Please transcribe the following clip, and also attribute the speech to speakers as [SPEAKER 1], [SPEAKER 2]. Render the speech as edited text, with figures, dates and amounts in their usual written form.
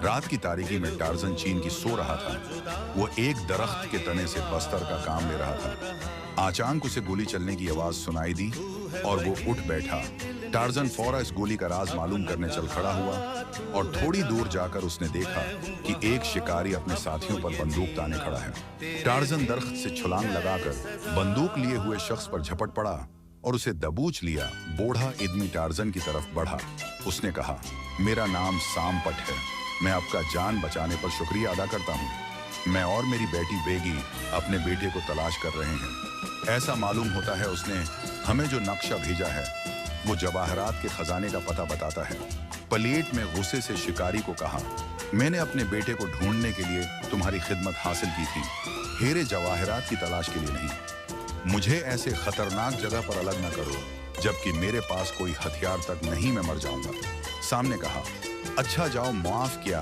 [SPEAKER 1] रात की तारीकी में टार्जन चीन की सो रहा था। वो एक दरख्त के तने से बस्तर का काम ले रहा था। अचानक उसे गोली चलने की आवाज सुनाई दी और वो उठ बैठा। टार्जन फौरन इस गोली का राज मालूम करने चल खड़ा हुआ और थोड़ी दूर जाकर उसने देखा कि एक शिकारी अपने साथियों पर बंदूक ताने खड़ा है। टार्जन दरख्त से छलांग लगाकर बंदूक लिए हुए शख्स पर झपट पड़ा और उसे दबोच लिया। बूढ़ा आदमी टार्जन की तरफ बढ़ा। उसने कहा, मेरा नाम सामपट है। मैं आपका जान बचाने पर शुक्रिया अदा करता हूँ। मैं और मेरी बेटी बेगी अपने बेटे को तलाश कर रहे हैं। ऐसा मालूम होता है उसने हमें जो नक्शा भेजा है वो जवाहरात के खजाने का पता बताता है। पलेट में गुस्से से शिकारी को कहा, मैंने अपने बेटे को ढूंढने के लिए तुम्हारी खिदमत हासिल की थी, हीरे जवाहरात की तलाश के लिए नहीं। मुझे ऐसे खतरनाक जगह पर अलग न करो जबकि मेरे पास कोई हथियार तक नहीं, मैं मर जाऊंगा। सामने कहा, अच्छा जाओ, माफ किया।